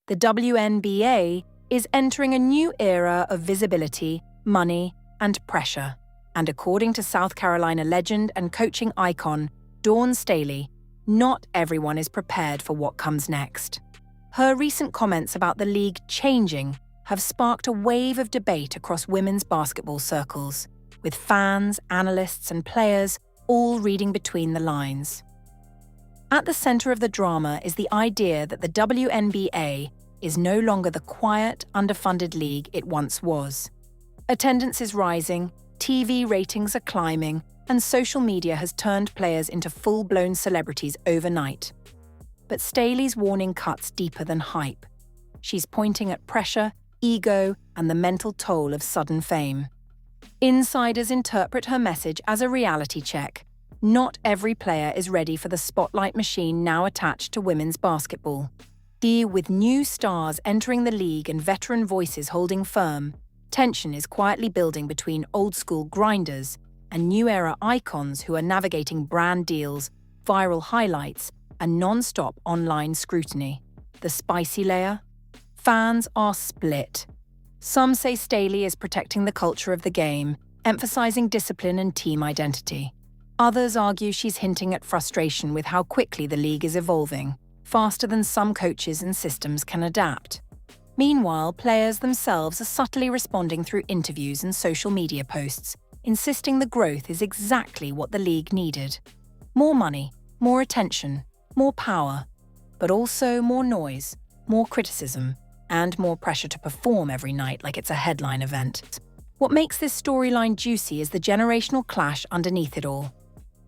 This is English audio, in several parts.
The WNBA is entering a new era of visibility, money, and pressure. And according to South Carolina legend and coaching icon Dawn Staley, not everyone is prepared for what comes next. Her recent comments about the league changing have sparked a wave of debate across women's basketball circles, with fans, analysts, and players all reading between the lines. At the center of the drama is the idea that the WNBA is no longer the quiet, underfunded league it once was. Attendance is rising, TV ratings are climbing, and social media has turned players into full-blown celebrities overnight. But Staley's warning cuts deeper than hype. She's pointing at pressure, ego, and the mental toll of sudden fame. Insiders interpret her message as a reality check. Not every player is ready for the spotlight machine now attached to women's basketball. With new stars entering the league and veteran voices holding firm, tension is quietly building between old-school grinders and new-era icons who are navigating brand deals, viral highlights, and non-stop online scrutiny. The spicy layer? Fans are split. Some say Staley is protecting the culture of the game, emphasizing discipline and team identity. Others argue she's hinting at frustration with how quickly the league is evolving, faster than some coaches and systems can adapt. Meanwhile, players themselves are subtly responding through interviews and social media posts, insisting the growth is exactly what the league needed. More money, more attention, more power, but also more noise, more criticism, and more pressure to perform every night like it's a headline event. What makes this storyline juicy is the generational clash underneath it all.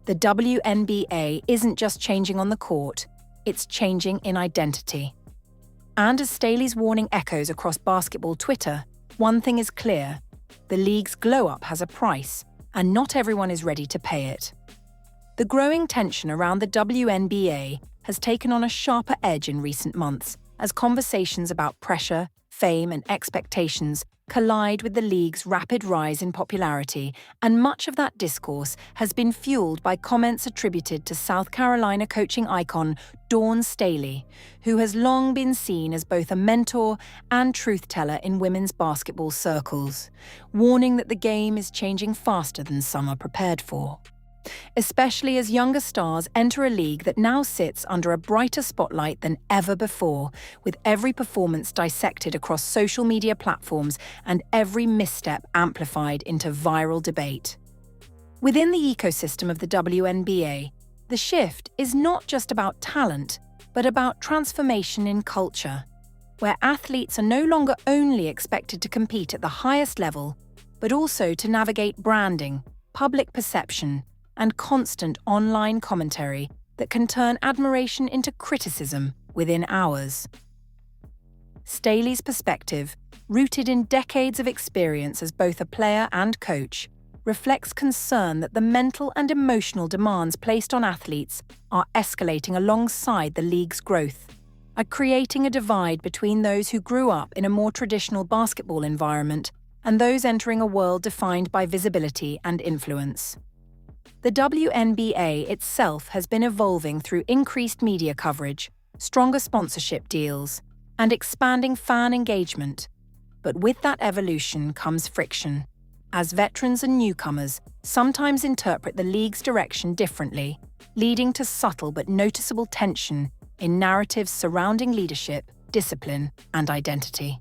The WNBA isn't just changing on the court, it's changing in identity. And as Staley's warning echoes across basketball Twitter, one thing is clear: the league's glow-up has a price, and not everyone is ready to pay it. The growing tension around the WNBA has taken on a sharper edge in recent months as conversations about pressure, fame, and expectations collide with the league's rapid rise in popularity, and much of that discourse has been fueled by comments attributed to South Carolina coaching icon Dawn Staley, who has long been seen as both a mentor and truth-teller in women's basketball circles, warning that the game is changing faster than some are prepared for. Especially as younger stars enter a league that now sits under a brighter spotlight than ever before, with every performance dissected across social media platforms and every misstep amplified into viral debate. Within the ecosystem of the WNBA, the shift is not just about talent, but about transformation in culture, where athletes are no longer only expected to compete at the highest level, but also to navigate branding, public perception, and constant online commentary that can turn admiration into criticism within hours. Staley's perspective, rooted in decades of experience as both a player and coach, reflects concern that the mental and emotional demands placed on athletes are escalating alongside the league's growth, creating a divide between those who grew up in a more traditional basketball environment and those entering a world defined by visibility and influence. The WNBA itself has been evolving through increased media coverage, stronger sponsorship deals, and expanding fan engagement. But with that evolution comes friction, as veterans and newcomers sometimes interpret the league's direction differently, leading to subtle but noticeable tension in narratives surrounding leadership, discipline, and identity.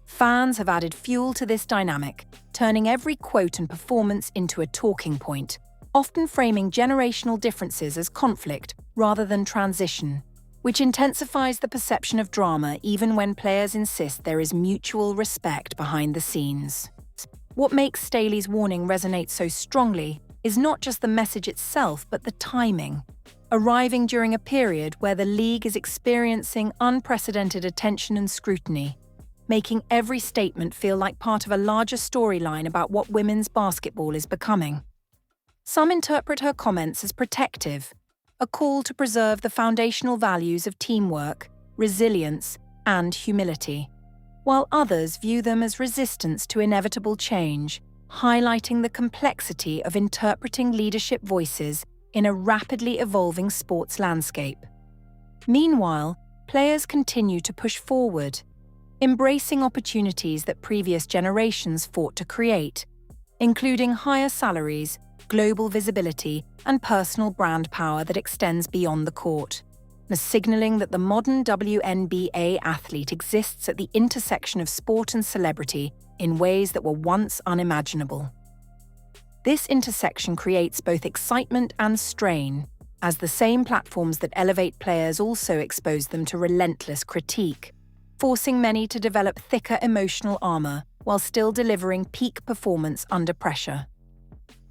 Fans have added fuel to this dynamic, turning every quote and performance into a talking point, often framing generational differences as conflict rather than transition, which intensifies the perception of drama even when players insist there is mutual respect behind the scenes. What makes Staley's warning resonate so strongly is not just the message itself, but the timing, arriving during a period where the league is experiencing unprecedented attention and scrutiny, making every statement feel like part of a larger storyline about what women's basketball is becoming. Some interpret her comments as protective, a call to preserve the foundational values of teamwork, resilience, and humility, while others view them as resistance to inevitable change, highlighting the complexity of interpreting leadership voices in a rapidly evolving sports landscape. Meanwhile, players continue to push forward, embracing opportunities that previous generations fought to create, including higher salaries, global visibility, and personal brand power that extends beyond the court, signaling that the modern WNBA athlete exists at the intersection of sport and celebrity in ways that were once unimaginable. This intersection creates both excitement and strain, as the same platforms that elevate players also expose them to relentless critique, forcing many to develop thicker emotional armor while still delivering peak performance under pressure.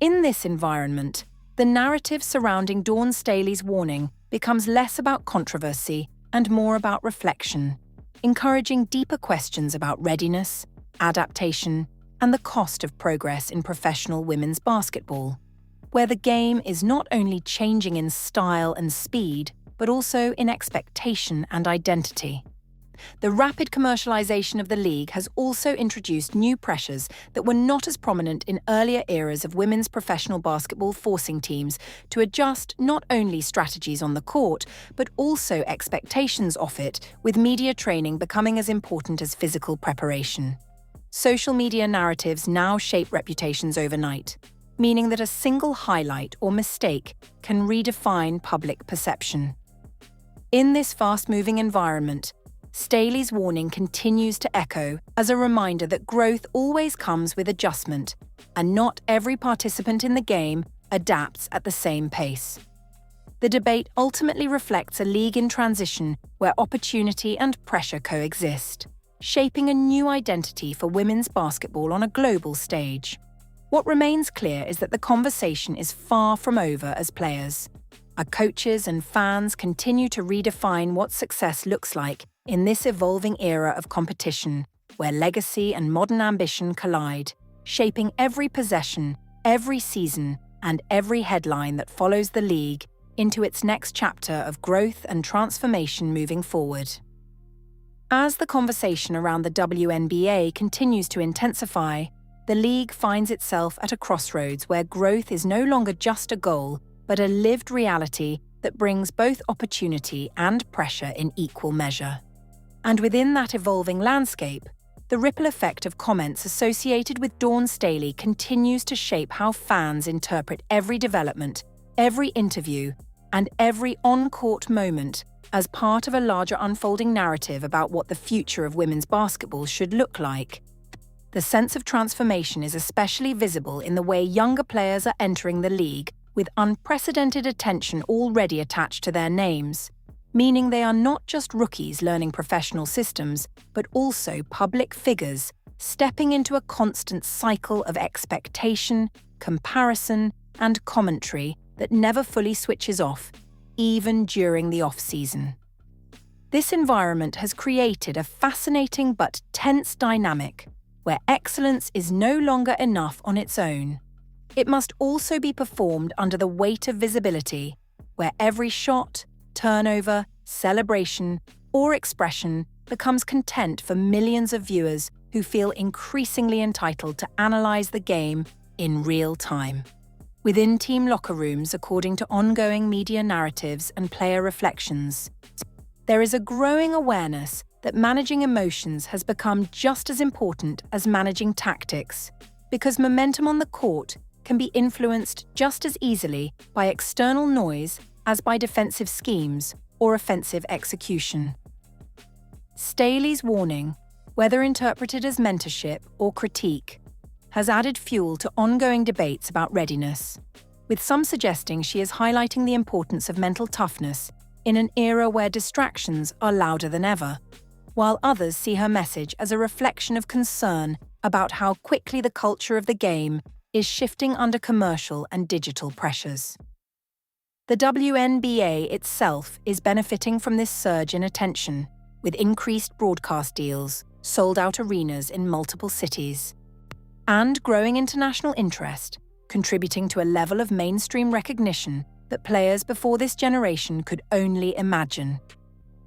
In this environment, the narrative surrounding Dawn Staley's warning becomes less about controversy and more about reflection, encouraging deeper questions about readiness, adaptation, and the cost of progress in professional women's basketball, where the game is not only changing in style and speed, but also in expectation and identity. The rapid commercialization of the league has also introduced new pressures that were not as prominent in earlier eras of women's professional basketball, forcing teams to adjust not only strategies on the court, but also expectations off it, with media training becoming as important as physical preparation. Social media narratives now shape reputations overnight, meaning that a single highlight or mistake can redefine public perception. In this fast-moving environment, Staley's warning continues to echo as a reminder that growth always comes with adjustment, and not every participant in the game adapts at the same pace. The debate ultimately reflects a league in transition where opportunity and pressure coexist, shaping a new identity for women's basketball on a global stage. What remains clear is that the conversation is far from over as players. Our coaches and fans continue to redefine what success looks like in this evolving era of competition, where legacy and modern ambition collide, shaping every possession, every season, and every headline that follows the league into its next chapter of growth and transformation moving forward. As the conversation around the WNBA continues to intensify, the league finds itself at a crossroads where growth is no longer just a goal, but a lived reality that brings both opportunity and pressure in equal measure. And within that evolving landscape, the ripple effect of comments associated with Dawn Staley continues to shape how fans interpret every development, every interview, and every on-court moment as part of a larger unfolding narrative about what the future of women's basketball should look like. The sense of transformation is especially visible in the way younger players are entering the league with unprecedented attention already attached to their names, meaning they are not just rookies learning professional systems, but also public figures stepping into a constant cycle of expectation, comparison, and commentary that never fully switches off, even during the off-season. This environment has created a fascinating but tense dynamic where excellence is no longer enough on its own. It must also be performed under the weight of visibility, where every shot, turnover, celebration, or expression becomes content for millions of viewers who feel increasingly entitled to analyze the game in real time. Within team locker rooms, according to ongoing media narratives and player reflections, there is a growing awareness that managing emotions has become just as important as managing tactics, because momentum on the court can be influenced just as easily by external noise as by defensive schemes or offensive execution. Staley's warning, whether interpreted as mentorship or critique, has added fuel to ongoing debates about readiness, with some suggesting she is highlighting the importance of mental toughness in an era where distractions are louder than ever, while others see her message as a reflection of concern about how quickly the culture of the game is shifting under commercial and digital pressures. The WNBA itself is benefiting from this surge in attention, with increased broadcast deals, sold-out arenas in multiple cities, and growing international interest, contributing to a level of mainstream recognition that players before this generation could only imagine.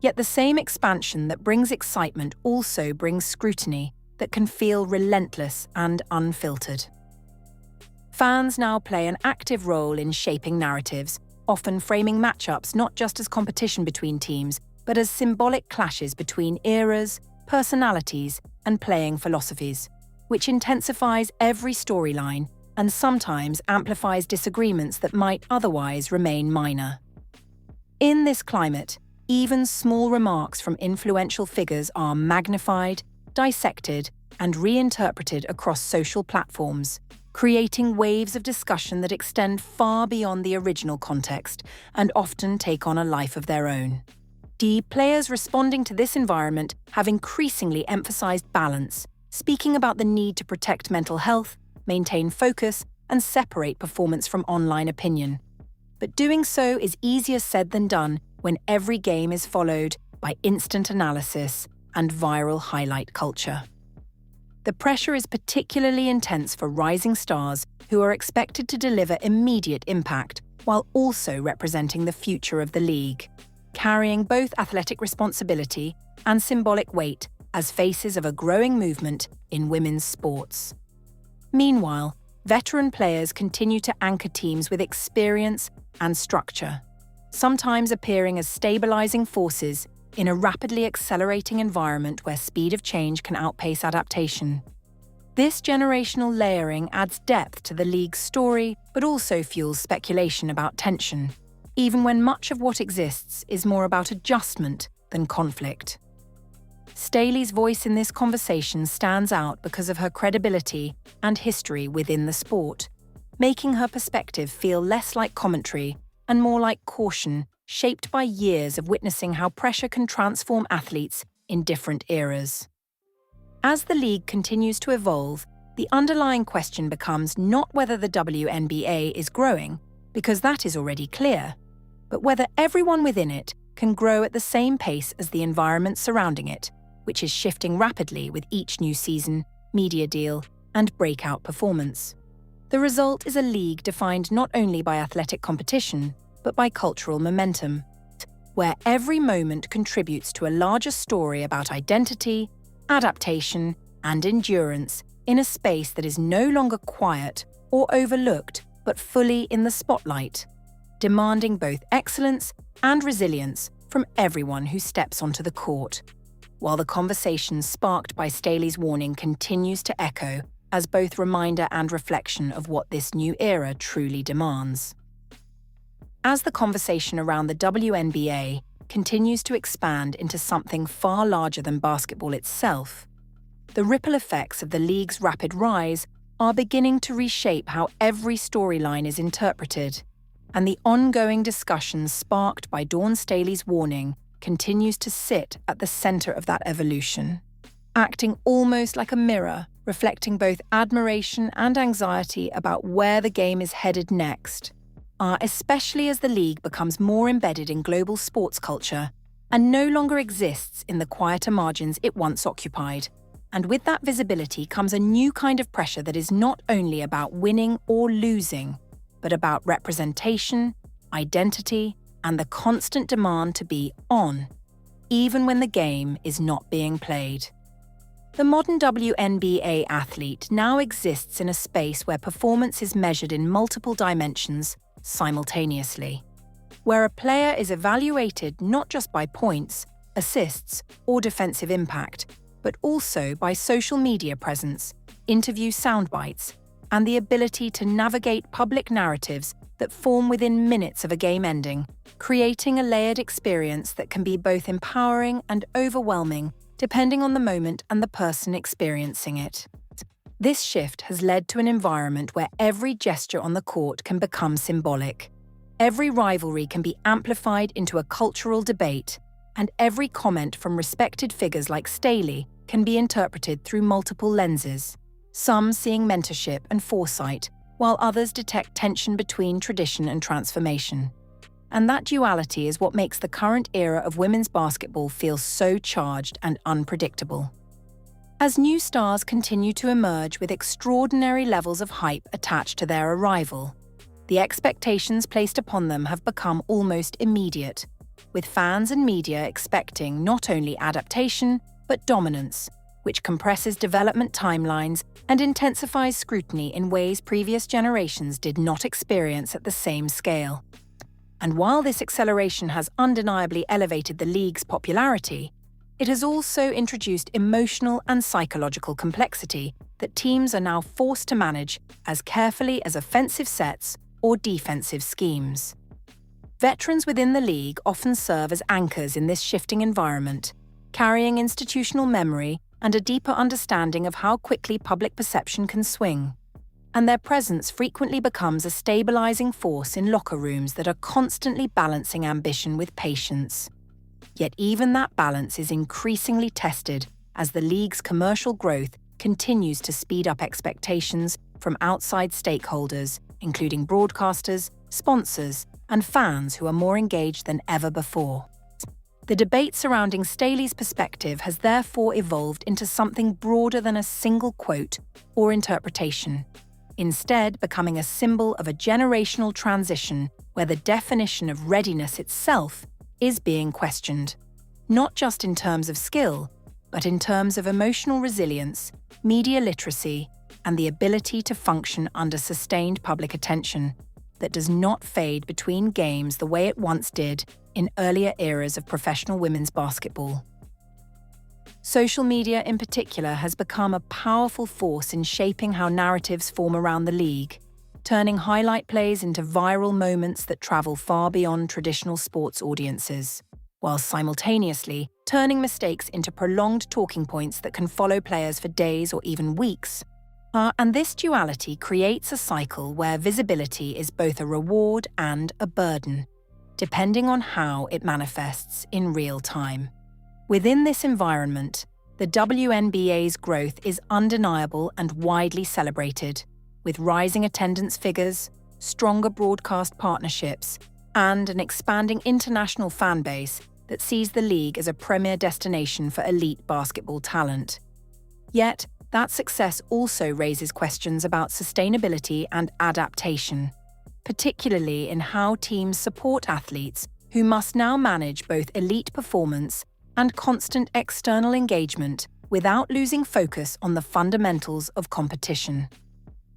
Yet the same expansion that brings excitement also brings scrutiny that can feel relentless and unfiltered. Fans now play an active role in shaping narratives, often framing matchups not just as competition between teams, but as symbolic clashes between eras, personalities, and playing philosophies, which intensifies every storyline and sometimes amplifies disagreements that might otherwise remain minor. In this climate, even small remarks from influential figures are magnified, dissected, and reinterpreted across social platforms, creating waves of discussion that extend far beyond the original context and often take on a life of their own. Players responding to this environment have increasingly emphasized balance, speaking about the need to protect mental health, maintain focus, and separate performance from online opinion. But doing so is easier said than done when every game is followed by instant analysis and viral highlight culture. The pressure is particularly intense for rising stars who are expected to deliver immediate impact while also representing the future of the league, carrying both athletic responsibility and symbolic weight as faces of a growing movement in women's sports. Meanwhile, veteran players continue to anchor teams with experience and structure, sometimes appearing as stabilizing forces in a rapidly accelerating environment where speed of change can outpace adaptation. This generational layering adds depth to the league's story, but also fuels speculation about tension, even when much of what exists is more about adjustment than conflict. Staley's voice in this conversation stands out because of her credibility and history within the sport, making her perspective feel less like commentary and more like caution, shaped by years of witnessing how pressure can transform athletes in different eras. As the league continues to evolve, the underlying question becomes not whether the WNBA is growing, because that is already clear, but whether everyone within it can grow at the same pace as the environment surrounding it, which is shifting rapidly with each new season, media deal, and breakout performance. The result is a league defined not only by athletic competition, but by cultural momentum, where every moment contributes to a larger story about identity, adaptation, and endurance in a space that is no longer quiet or overlooked, but fully in the spotlight, demanding both excellence and resilience from everyone who steps onto the court, while the conversation sparked by Staley's warning continues to echo as both reminder and reflection of what this new era truly demands. As the conversation around the WNBA continues to expand into something far larger than basketball itself, the ripple effects of the league's rapid rise are beginning to reshape how every storyline is interpreted, and the ongoing discussion sparked by Dawn Staley's warning continues to sit at the center of that evolution, acting almost like a mirror, reflecting both admiration and anxiety about where the game is headed next, especially as the league becomes more embedded in global sports culture and no longer exists in the quieter margins it once occupied. And with that visibility comes a new kind of pressure that is not only about winning or losing, but about representation, identity, and the constant demand to be on, even when the game is not being played. The modern WNBA athlete now exists in a space where performance is measured in multiple dimensions simultaneously, where a player is evaluated not just by points, assists, or defensive impact, but also by social media presence, interview soundbites, and the ability to navigate public narratives that form within minutes of a game ending, creating a layered experience that can be both empowering and overwhelming depending on the moment and the person experiencing it. This shift has led to an environment where every gesture on the court can become symbolic. Every rivalry can be amplified into a cultural debate, and every comment from respected figures like Staley can be interpreted through multiple lenses, some seeing mentorship and foresight, while others detect tension between tradition and transformation. And that duality is what makes the current era of women's basketball feel so charged and unpredictable. As new stars continue to emerge with extraordinary levels of hype attached to their arrival, the expectations placed upon them have become almost immediate, with fans and media expecting not only adaptation, but dominance, which compresses development timelines and intensifies scrutiny in ways previous generations did not experience at the same scale. And while this acceleration has undeniably elevated the league's popularity, it has also introduced emotional and psychological complexity that teams are now forced to manage as carefully as offensive sets or defensive schemes. Veterans within the league often serve as anchors in this shifting environment, carrying institutional memory and a deeper understanding of how quickly public perception can swing. And their presence frequently becomes a stabilizing force in locker rooms that are constantly balancing ambition with patience. Yet even that balance is increasingly tested as the league's commercial growth continues to speed up expectations from outside stakeholders, including broadcasters, sponsors, and fans who are more engaged than ever before. The debate surrounding Staley's perspective has therefore evolved into something broader than a single quote or interpretation, instead becoming a symbol of a generational transition where the definition of readiness itself is being questioned, not just in terms of skill, but in terms of emotional resilience, media literacy, and the ability to function under sustained public attention that does not fade between games the way it once did in earlier eras of professional women's basketball. Social media in particular has become a powerful force in shaping how narratives form around the league, turning highlight plays into viral moments that travel far beyond traditional sports audiences, while simultaneously turning mistakes into prolonged talking points that can follow players for days or even weeks. And this duality creates a cycle where visibility is both a reward and a burden, depending on how it manifests in real time. Within this environment, the WNBA's growth is undeniable and widely celebrated, with rising attendance figures, stronger broadcast partnerships, and an expanding international fan base that sees the league as a premier destination for elite basketball talent. Yet, that success also raises questions about sustainability and adaptation, particularly in how teams support athletes who must now manage both elite performance and constant external engagement without losing focus on the fundamentals of competition.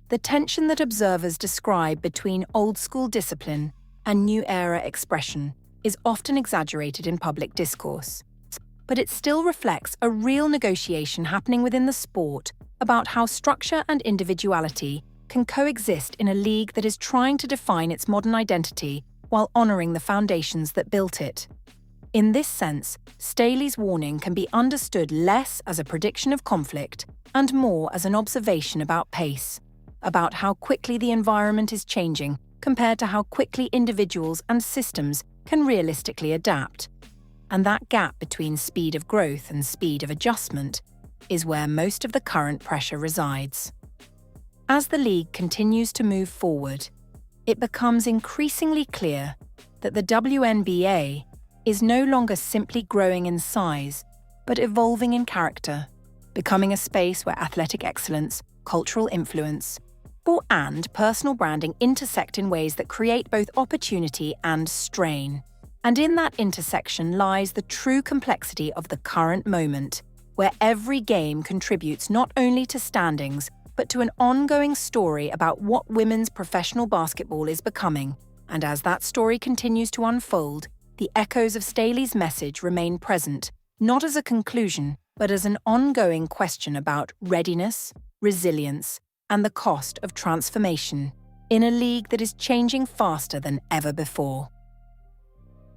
The tension that observers describe between old-school discipline and new-era expression is often exaggerated in public discourse, but it still reflects a real negotiation happening within the sport about how structure and individuality can coexist in a league that is trying to define its modern identity while honoring the foundations that built it. In this sense, Staley's warning can be understood less as a prediction of conflict and more as an observation about pace, about how quickly the environment is changing compared to how quickly individuals and systems can realistically adapt. And that gap between speed of growth and speed of adjustment is where most of the current pressure resides. As the league continues to move forward, it becomes increasingly clear that the WNBA is no longer simply growing in size, but evolving in character, becoming a space where athletic excellence, cultural influence, and personal branding intersect in ways that create both opportunity and strain. And in that intersection lies the true complexity of the current moment, where every game contributes not only to standings, but to an ongoing story about what women's professional basketball is becoming. And as that story continues to unfold, the echoes of Staley's message remain present, not as a conclusion, but as an ongoing question about readiness, resilience, and the cost of transformation in a league that is changing faster than ever before.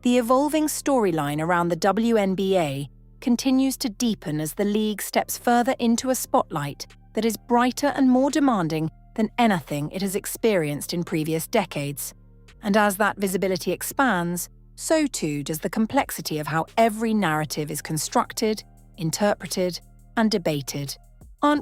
The evolving storyline around the WNBA continues to deepen as the league steps further into a spotlight that is brighter and more demanding than anything it has experienced in previous decades. And as that visibility expands, so too does the complexity of how every narrative is constructed, interpreted, and debated.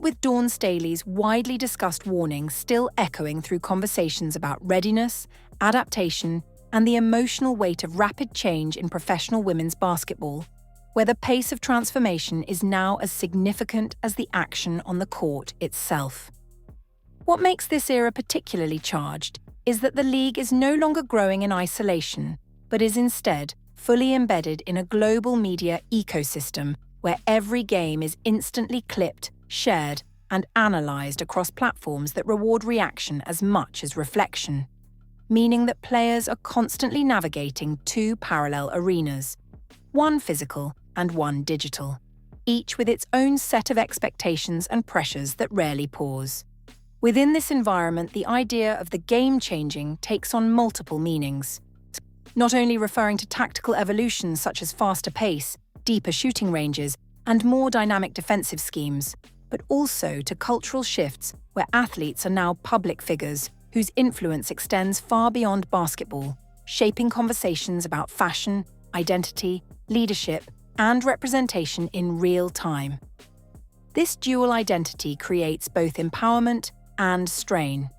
With Dawn Staley's widely discussed warning still echoing through conversations about readiness, adaptation, and the emotional weight of rapid change in professional women's basketball, where the pace of transformation is now as significant as the action on the court itself. What makes this era particularly charged is that the league is no longer growing in isolation, but is instead fully embedded in a global media ecosystem where every game is instantly clipped, shared, and analysed across platforms that reward reaction as much as reflection. meaning that players are constantly navigating two parallel arenas, one physical and one digital, each with its own set of expectations and pressures that rarely pause. Within this environment, the idea of the game changing takes on multiple meanings, not only referring to tactical evolutions such as faster pace, deeper shooting ranges, and more dynamic defensive schemes, but also to cultural shifts where athletes are now public figures whose influence extends far beyond basketball, shaping conversations about fashion, identity, leadership, and representation in real time. This dual identity creates both empowerment and strain,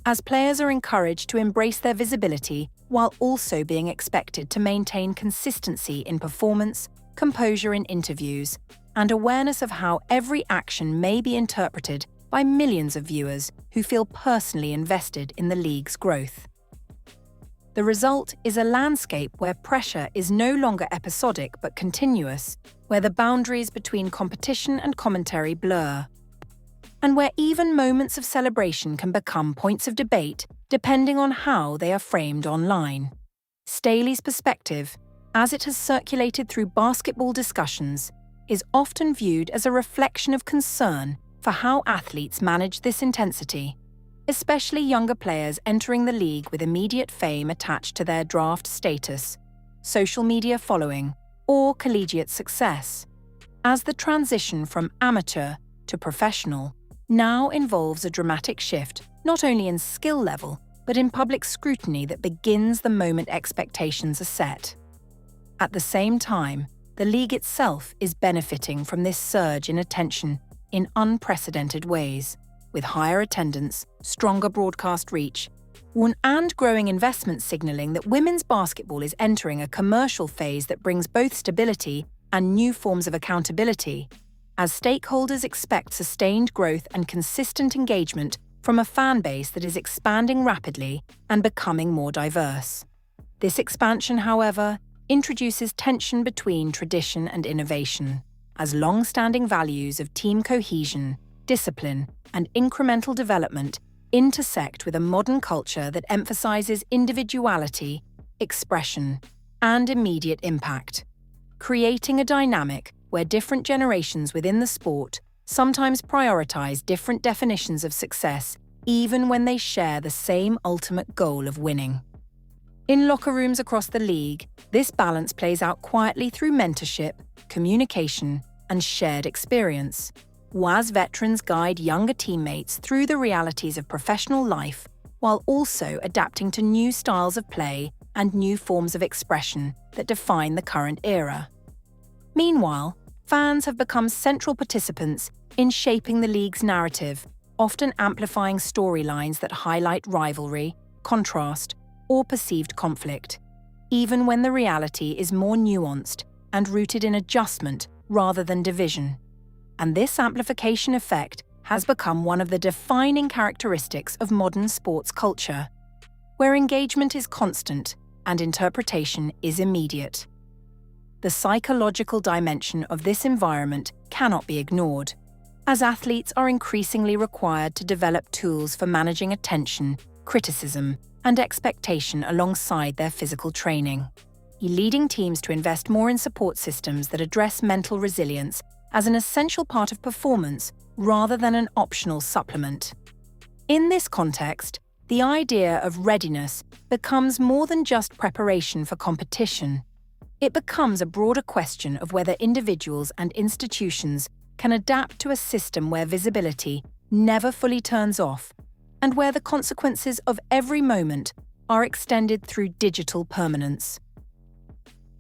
as players are encouraged to embrace their visibility while also being expected to maintain consistency in performance, composure in interviews, and awareness of how every action may be interpreted by millions of viewers who feel personally invested in the league's growth. The result is a landscape where pressure is no longer episodic but continuous, where the boundaries between competition and commentary blur, and where even moments of celebration can become points of debate depending on how they are framed online. Staley's perspective, as it has circulated through basketball discussions, is often viewed as a reflection of concern for how athletes manage this intensity, especially younger players entering the league with immediate fame attached to their draft status, social media following, or collegiate success, as the transition from amateur to professional now involves a dramatic shift not only in skill level, but in public scrutiny that begins the moment expectations are set. At the same time, the league itself is benefiting from this surge in attention in unprecedented ways, with higher attendance, stronger broadcast reach, and growing investment signaling that women's basketball is entering a commercial phase that brings both stability and new forms of accountability, as stakeholders expect sustained growth and consistent engagement from a fan base that is expanding rapidly and becoming more diverse. This expansion, however, introduces tension between tradition and innovation, as long-standing values of team cohesion, discipline, and incremental development intersect with a modern culture that emphasizes individuality, expression, and immediate impact, creating a dynamic where different generations within the sport sometimes prioritize different definitions of success even when they share the same ultimate goal of winning. In locker rooms across the league, this balance plays out quietly through mentorship, communication, and shared experience, as veterans guide younger teammates through the realities of professional life while also adapting to new styles of play and new forms of expression that define the current era. Meanwhile, fans have become central participants in shaping the league's narrative, often amplifying storylines that highlight rivalry, contrast, or perceived conflict, even when the reality is more nuanced and rooted in adjustment rather than division. And this amplification effect has become one of the defining characteristics of modern sports culture, where engagement is constant and interpretation is immediate. The psychological dimension of this environment cannot be ignored, as athletes are increasingly required to develop tools for managing attention, criticism, and expectation alongside their physical training, leading teams to invest more in support systems that address mental resilience as an essential part of performance rather than an optional supplement. In this context, the idea of readiness becomes more than just preparation for competition. It becomes a broader question of whether individuals and institutions can adapt to a system where visibility never fully turns off and where the consequences of every moment are extended through digital permanence.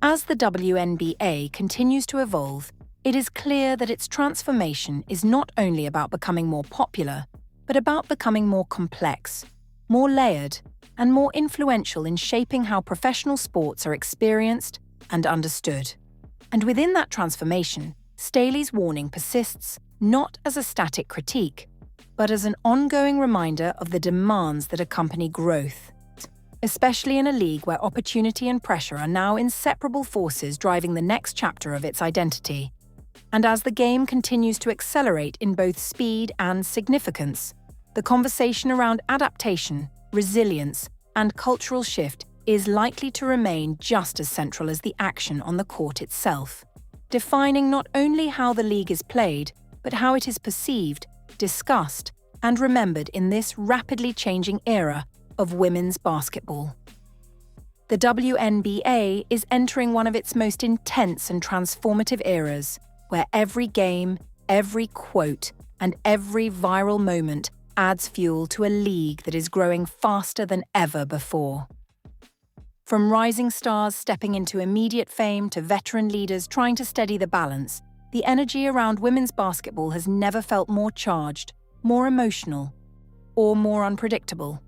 As the WNBA continues to evolve, it is clear that its transformation is not only about becoming more popular, but about becoming more complex, more layered, and more influential in shaping how professional sports are experienced and understood. And within that transformation, Staley's warning persists not as a static critique, but as an ongoing reminder of the demands that accompany growth, especially in a league where opportunity and pressure are now inseparable forces driving the next chapter of its identity. And as the game continues to accelerate in both speed and significance, the conversation around adaptation, resilience, and cultural shift is likely to remain just as central as the action on the court itself, defining not only how the league is played, but how it is perceived, discussed, and remembered in this rapidly changing era of women's basketball. The WNBA is entering one of its most intense and transformative eras, where every game, every quote, and every viral moment adds fuel to a league that is growing faster than ever before. From rising stars stepping into immediate fame to veteran leaders trying to steady the balance, the energy around women's basketball has never felt more charged, more emotional, or more unpredictable.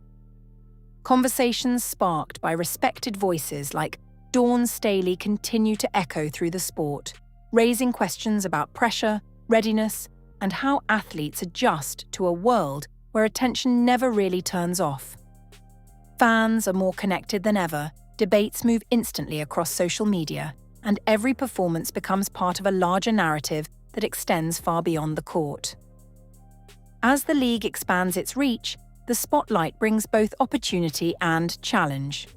Conversations sparked by respected voices like Dawn Staley continue to echo through the sport, raising questions about pressure, readiness, and how athletes adjust to a world where attention never really turns off. Fans are more connected than ever, debates move instantly across social media, and every performance becomes part of a larger narrative that extends far beyond the court. As the league expands its reach, the spotlight brings both opportunity and challenge,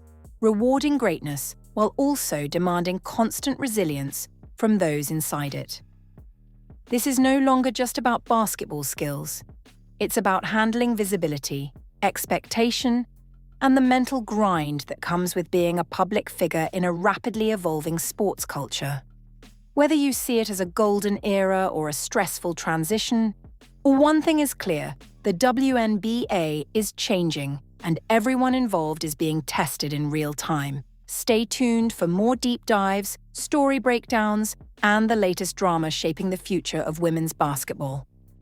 rewarding greatness while also demanding constant resilience from those inside it. This is no longer just about basketball skills. It's about handling visibility, expectation, and the mental grind that comes with being a public figure in a rapidly evolving sports culture. Whether you see it as a golden era or a stressful transition, one thing is clear: the WNBA is changing, and everyone involved is being tested in real time. Stay tuned for more deep dives, story breakdowns, and the latest drama shaping the future of women's basketball.